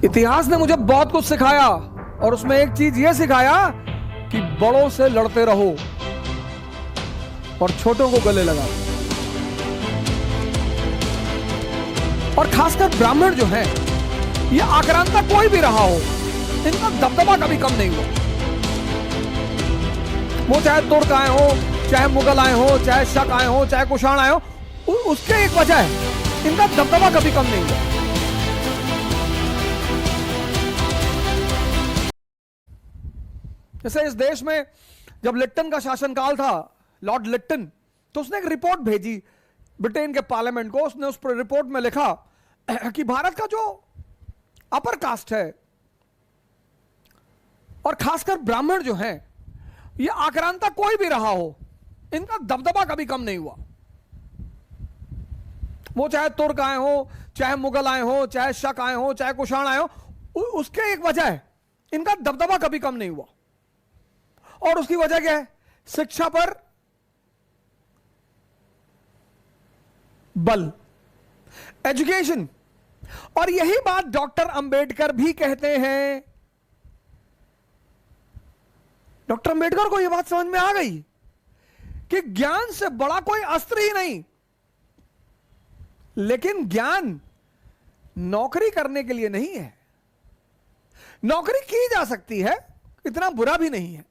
इतिहास ने मुझे बहुत कुछ सिखाया और उसमें एक चीज यह सिखाया कि बड़ों से लड़ते रहो और छोटों को गले लगाओ। और खासकर ब्राह्मण जो है, ये आक्रांता कोई भी रहा हो, इनका दबदबा कभी कम नहीं हुआ। वो चाहे तुर्क आए हो, चाहे मुगल आए हो, चाहे शक आए हो, चाहे कुषाण आए हो, उसके एक वजह है, इनका दबदबा कभी कम नहीं हुआ। जैसे इस देश में जब लिट्टन का शासनकाल था, लॉर्ड लिट्टन, तो उसने एक रिपोर्ट भेजी ब्रिटेन के पार्लियामेंट को। उसने उस रिपोर्ट में लिखा कि भारत का जो अपर कास्ट है और खासकर ब्राह्मण जो है, ये आक्रांता कोई भी रहा हो, इनका दबदबा कभी कम नहीं हुआ। वो चाहे तुर्क आए हो, चाहे मुगल आए हो, चाहे शक आए हो, चाहे कुषाण आए हो, उसके एक वजह है, इनका दबदबा कभी कम नहीं हुआ। और उसकी वजह क्या है? शिक्षा पर बल, एजुकेशन। और यही बात डॉक्टर अंबेडकर भी कहते हैं। डॉक्टर अंबेडकर को यह बात समझ में आ गई कि ज्ञान से बड़ा कोई अस्त्र ही नहीं। लेकिन ज्ञान नौकरी करने के लिए नहीं है। नौकरी की जा सकती है, इतना बुरा भी नहीं है।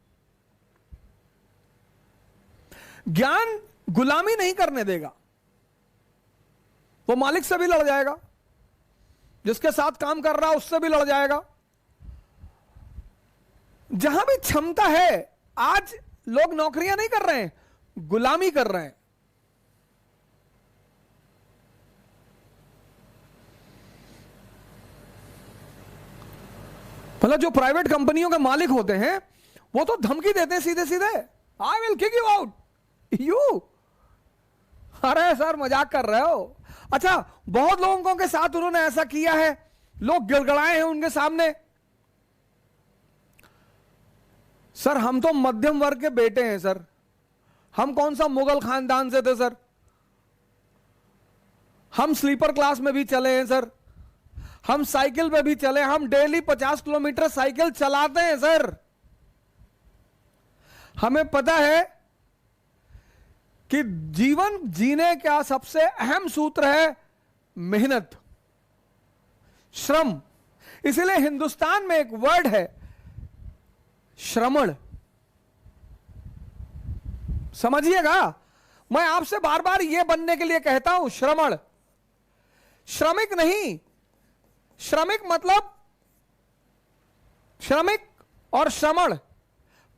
ज्ञान गुलामी नहीं करने देगा। वो मालिक से भी लड़ जाएगा, जिसके साथ काम कर रहा है उससे भी लड़ जाएगा। जहां भी क्षमता है, आज लोग नौकरियां नहीं कर रहे हैं, गुलामी कर रहे हैं। मतलब जो प्राइवेट कंपनियों के मालिक होते हैं, वो तो धमकी देते हैं सीधे सीधे, I will kick you out. You, अरे सर मजाक कर रहे हो। अच्छा, बहुत लोगों के साथ उन्होंने ऐसा किया है, लोग गिड़गिड़ाए हैं उनके सामने। सर हम तो मध्यम वर्ग के बेटे हैं सर, हम कौन सा मुगल खानदान से थे सर, हम स्लीपर क्लास में भी चले हैं सर, हम साइकिल पे भी चले, हम डेली 50 किलोमीटर साइकिल चलाते हैं सर। हमें पता है कि जीवन जीने का सबसे अहम सूत्र है मेहनत, श्रम। इसीलिए हिंदुस्तान में एक वर्ड है श्रमण। समझिएगा, मैं आपसे बार बार यह बनने के लिए कहता हूं, श्रमण। श्रमिक नहीं, श्रमिक मतलब श्रमिक और श्रमण।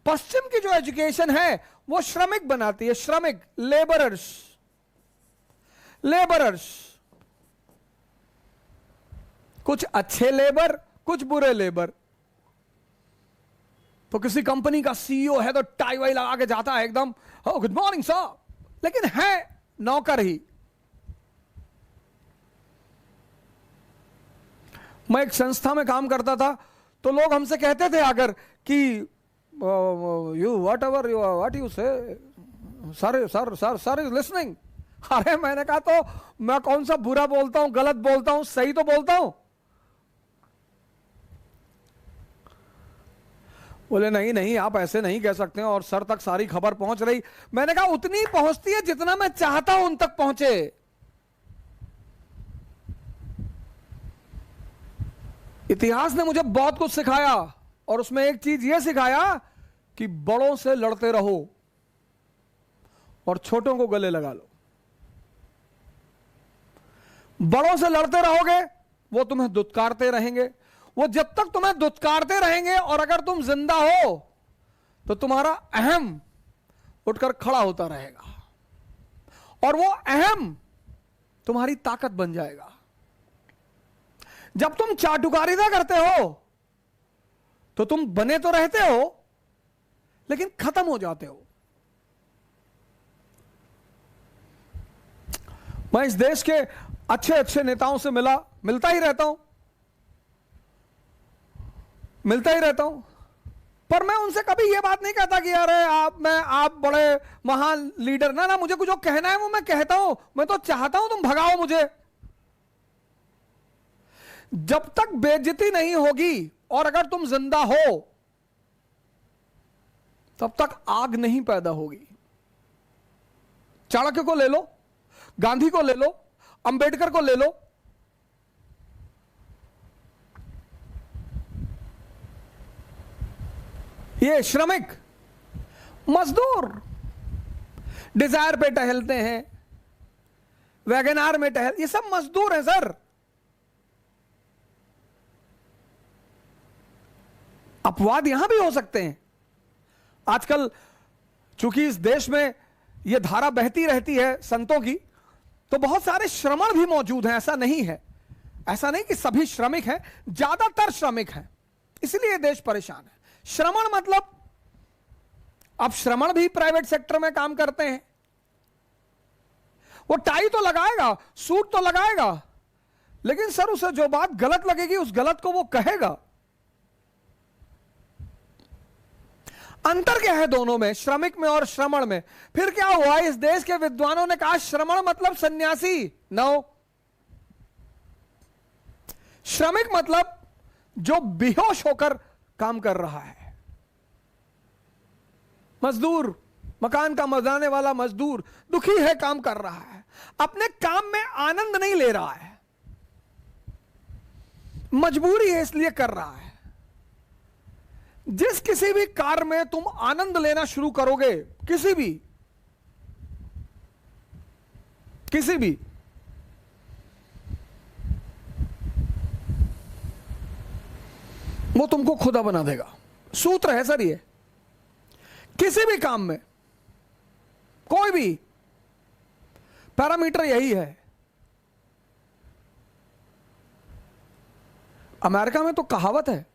पश्चिम की जो एजुकेशन है वो श्रमिक बनाती है, श्रमिक, लेबरर्स, लेबरर्स। कुछ अच्छे लेबर, कुछ बुरे लेबर। तो किसी कंपनी का सीईओ है तो टाई वाई लगा के जाता है एकदम, oh, गुड मॉर्निंग सर, लेकिन है नौकर ही। मैं एक संस्था में काम करता था, तो लोग हमसे कहते थे आकर कि you whatever you what you say, sir sir sir sir is listening. अरे मैंने कहा, तो मैं कौन सा बुरा बोलता हूं, गलत बोलता हूं, सही तो बोलता हूं। बोले नहीं नहीं, आप ऐसे नहीं कह सकते हैं, और सर तक सारी खबर पहुंच रही। मैंने कहा उतनी पहुंचती है जितना मैं चाहता हूं उन तक पहुंचे। इतिहास ने मुझे बहुत कुछ सिखाया और उसमें एक चीज यह सिखाया कि बड़ों से लड़ते रहो और छोटों को गले लगा लो। बड़ों से लड़ते रहोगे, वो तुम्हें दुत्कारते रहेंगे। वो जब तक तुम्हें दुत्कारते रहेंगे और अगर तुम जिंदा हो तो तुम्हारा अहम उठकर खड़ा होता रहेगा और वो अहम तुम्हारी ताकत बन जाएगा। जब तुम चाटुकारिता करते हो तो तुम बने तो रहते हो लेकिन खत्म हो जाते हो। मैं इस देश के अच्छे अच्छे नेताओं से मिलता ही रहता हूं, पर मैं उनसे कभी यह बात नहीं कहता कि अरे आप बड़े महान लीडर। ना, मुझे कुछ जो कहना है वो मैं कहता हूं। मैं तो चाहता हूं तुम भगाओ मुझे। जब तक बेइज्जती नहीं होगी और अगर तुम जिंदा हो तब तक आग नहीं पैदा होगी। चाणक्य को ले लो, गांधी को ले लो, अंबेडकर को ले लो, ये श्रमिक मजदूर डिजायर पे टहलते हैं, वैगनार में ये सब मजदूर हैं सर। अपवाद यहां भी हो सकते हैं। आजकल चूंकि इस देश में यह धारा बहती रहती है संतों की, तो बहुत सारे श्रमण भी मौजूद हैं। ऐसा नहीं है, ऐसा नहीं कि सभी श्रमिक हैं, ज्यादातर श्रमिक हैं, इसलिए देश परेशान है। श्रमण मतलब अब श्रमण भी प्राइवेट सेक्टर में काम करते हैं। वो टाई तो लगाएगा, सूट तो लगाएगा, लेकिन सर उसे जो बात गलत लगेगी उस गलत को वो कहेगा। अंतर क्या है दोनों में, श्रमिक में और श्रमण में? फिर क्या हुआ, इस देश के विद्वानों ने कहा श्रमण मतलब सन्यासी। नो, श्रमिक मतलब जो बेहोश होकर काम कर रहा है, मजदूर, मकान का मजाने वाला मजदूर, दुखी है, काम कर रहा है, अपने काम में आनंद नहीं ले रहा है, मजबूरी है इसलिए कर रहा है। जिस किसी भी कार्य में तुम आनंद लेना शुरू करोगे, किसी भी वो तुमको खुदा बना देगा। सूत्र है सर ये, किसी भी काम में कोई भी पैरामीटर यही है। अमेरिका में तो कहावत है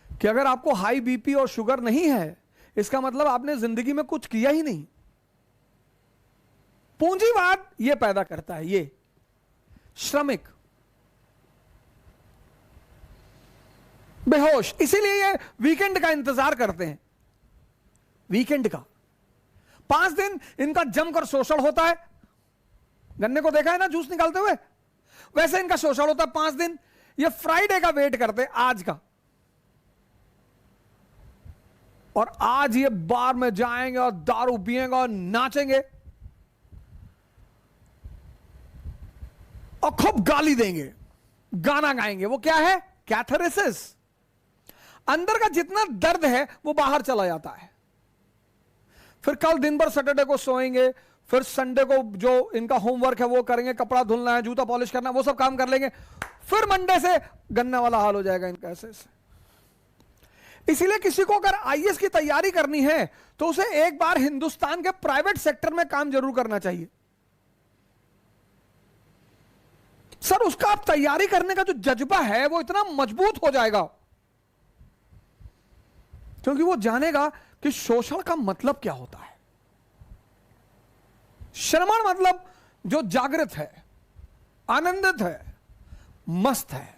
कि अगर आपको हाई बीपी और शुगर नहीं है, इसका मतलब आपने जिंदगी में कुछ किया ही नहीं। पूंजीवाद ये पैदा करता है, ये श्रमिक बेहोश, इसीलिए ये वीकेंड का इंतजार करते हैं। वीकेंड का 5 दिन इनका जमकर शोषण होता है। गन्ने को देखा है ना जूस निकालते हुए, वैसे इनका शोषण होता है 5 दिन। ये फ्राइडे का वेट करते हैं, आज का, और आज ये बार में जाएंगे और दारू पिएंगे और नाचेंगे और खूब गाली देंगे, गाना गाएंगे। वो क्या है? कैथारसिस। अंदर का जितना दर्द है वो बाहर चला जाता है। फिर कल दिन भर सैटरडे को सोएंगे, फिर संडे को जो इनका होमवर्क है वो करेंगे, कपड़ा धुलना है, जूता पॉलिश करना है, वो सब काम कर लेंगे। फिर मंडे से गन्ना वाला हाल हो जाएगा इनका ऐसे। इसीलिए किसी को अगर आईएएस की तैयारी करनी है तो उसे एक बार हिंदुस्तान के प्राइवेट सेक्टर में काम जरूर करना चाहिए। सर उसका आप तैयारी करने का जो जज्बा है वो इतना मजबूत हो जाएगा, क्योंकि वो जानेगा कि शोषण का मतलब क्या होता है। श्रमण मतलब जो जागृत है, आनंदित है, मस्त है।